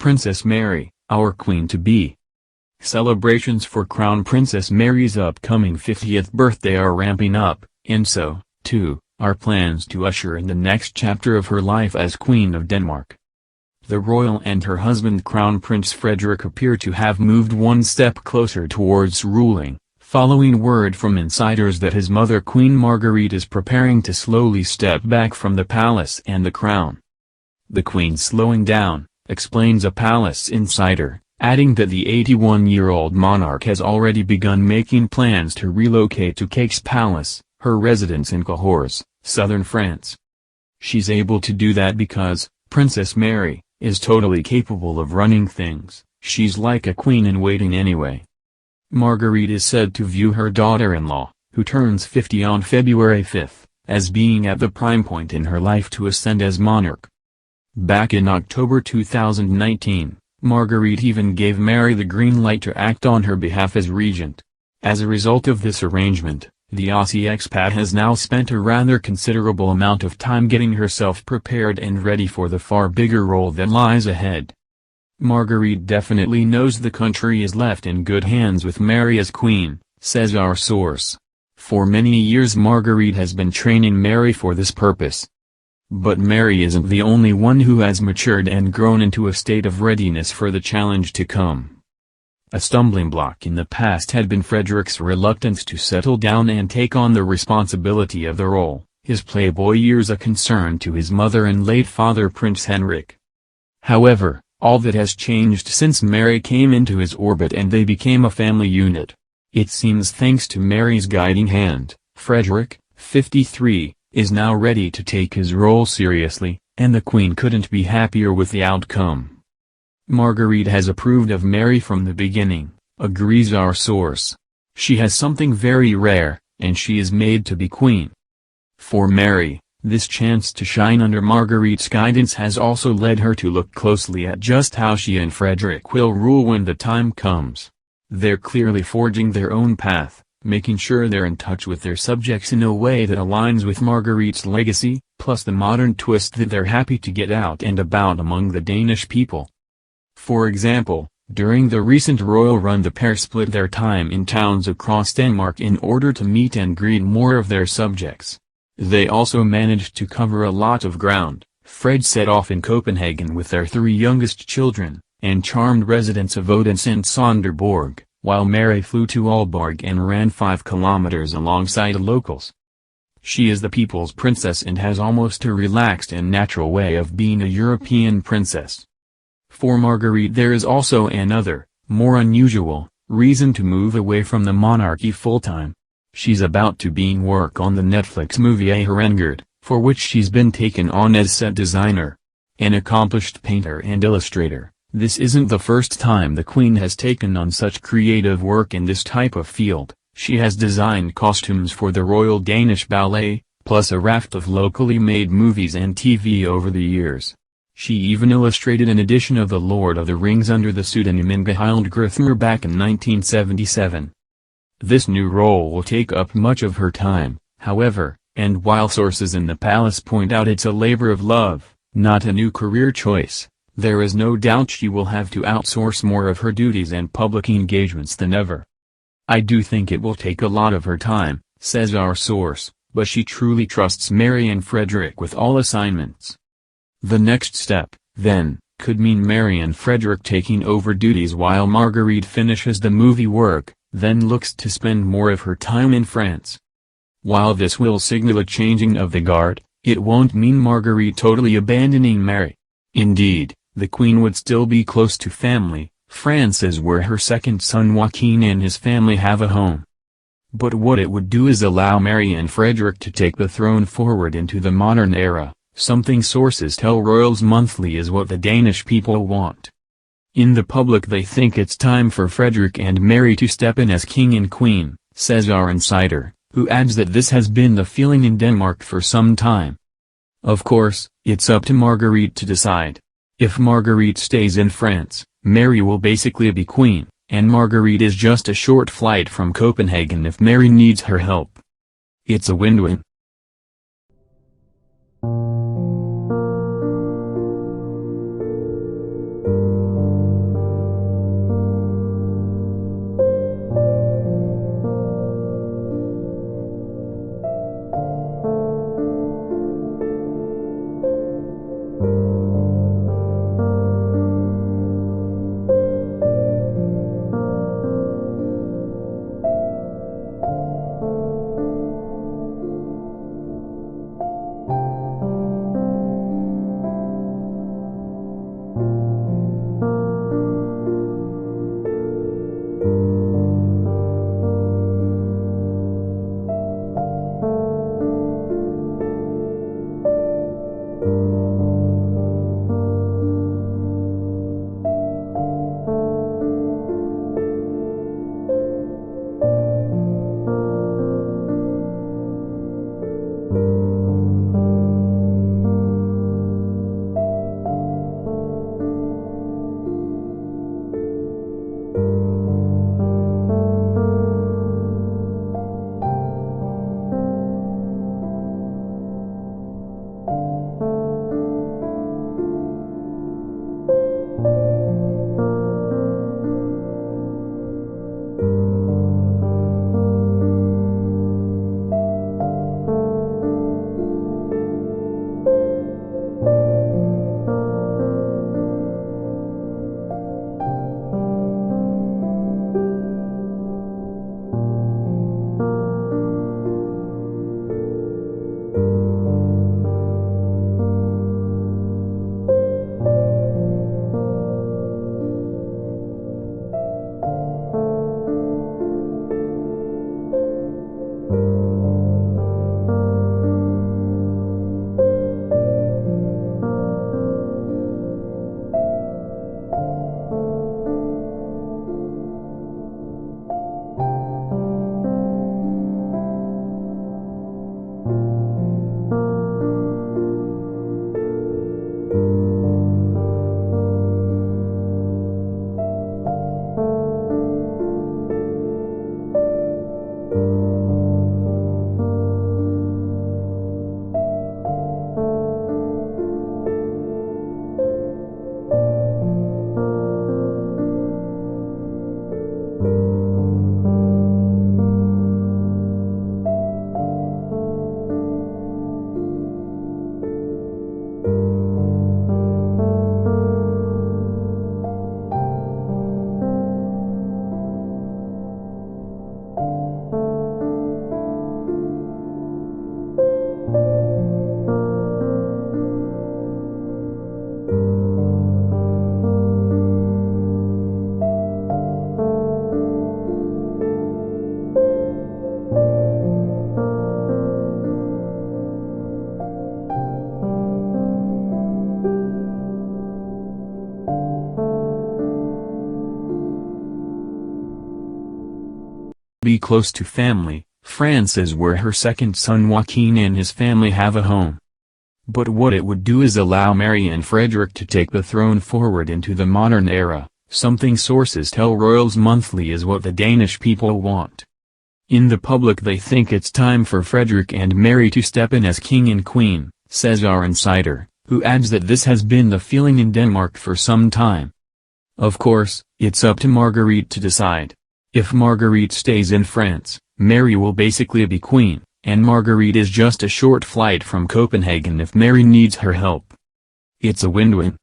Princess Mary, our queen-to-be. Celebrations for Crown Princess Mary's upcoming 50th birthday are ramping up, and so, too, are plans to usher in the next chapter of her life as Queen of Denmark. The royal and her husband Crown Prince Frederik appear to have moved one step closer towards ruling, following word from insiders that his mother Queen Margrethe is preparing to slowly step back from the palace and the crown. "The Queen's slowing down," explains a palace insider, adding that the 81-year-old monarch has already begun making plans to relocate to Caix Palace, her residence in Cahors, southern France. She's able to do that because, Princess Mary, is totally capable of running things. She's like a queen in waiting anyway. Margrethe is said to view her daughter-in-law, who turns 50 on February 5, as being at the prime point in her life to ascend as monarch. Back in October 2019, Margrethe even gave Mary the green light to act on her behalf as regent. As a result of this arrangement, the Aussie expat has now spent a rather considerable amount of time getting herself prepared and ready for the far bigger role that lies ahead. Margrethe definitely knows the country is left in good hands with Mary as queen, says our source. For many years Margrethe has been training Mary for this purpose. But Mary isn't the only one who has matured and grown into a state of readiness for the challenge to come. A stumbling block in the past had been Frederik's reluctance to settle down and take on the responsibility of the role, his playboy years a concern to his mother and late father Prince Henrik. However, all that has changed since Mary came into his orbit and they became a family unit. It seems thanks to Mary's guiding hand, Frederik, 53, is now ready to take his role seriously, and the Queen couldn't be happier with the outcome. Margrethe has approved of Mary from the beginning, agrees our source. She has something very rare, and she is made to be queen. For Mary, this chance to shine under Margrethe's guidance has also led her to look closely at just how she and Frederik will rule when the time comes. They're clearly forging their own path, making sure they're in touch with their subjects in a way that aligns with Margrethe's legacy, plus the modern twist that they're happy to get out and about among the Danish people. For example, during the recent royal run the pair split their time in towns across Denmark in order to meet and greet more of their subjects. They also managed to cover a lot of ground. Fred set off in Copenhagen with their 3 youngest children, and charmed residents of Odense and Sonderborg, while Mary flew to Aalborg and ran 5 kilometers alongside locals. She is the people's princess and has almost a relaxed and natural way of being a European princess. For Margrethe there is also another, more unusual, reason to move away from the monarchy full-time. She's about to begin work on the Netflix movie A Herengard, for which she's been taken on as set designer. An accomplished painter and illustrator, this isn't the first time the Queen has taken on such creative work in this type of field. She has designed costumes for the Royal Danish Ballet, plus a raft of locally made movies and TV over the years. She even illustrated an edition of The Lord of the Rings under the pseudonym Ingehild Grithmer back in 1977. This new role will take up much of her time, however, and while sources in the palace point out it's a labor of love, not a new career choice, there is no doubt she will have to outsource more of her duties and public engagements than ever. "I do think it will take a lot of her time," says our source, but she truly trusts Mary and Frederik with all assignments. The next step, then, could mean Mary and Frederik taking over duties while Margrethe finishes the movie work, then looks to spend more of her time in France. While this will signal a changing of the guard, it won't mean Margrethe totally abandoning Mary. Indeed, the Queen would still be close to family. France is where her second son Joachim and his family have a home. But what it would do is allow Mary and Frederik to take the throne forward into the modern era. Something sources tell Royals Monthly is what the Danish people want. In the public they think it's time for Frederik and Mary to step in as king and queen, says our insider, who adds that this has been the feeling in Denmark for some time. Of course, it's up to Margrethe to decide. If Margrethe stays in France, Mary will basically be queen, and Margrethe is just a short flight from Copenhagen if Mary needs her help. It's a win-win. close to family. France is where her second son Joachim and his family have a home. But what it would do is allow Mary and Frederick to take the throne forward into the modern era, something sources tell Royals Monthly is what the Danish people want. In the public they think it's time for Frederick and Mary to step in as king and queen, says our insider, who adds that this has been the feeling in Denmark for some time. Of course, it's up to Marguerite to decide. If Marguerite stays in France, Mary will basically be queen, and Marguerite is just a short flight from Copenhagen if Mary needs her help. It's a win-win.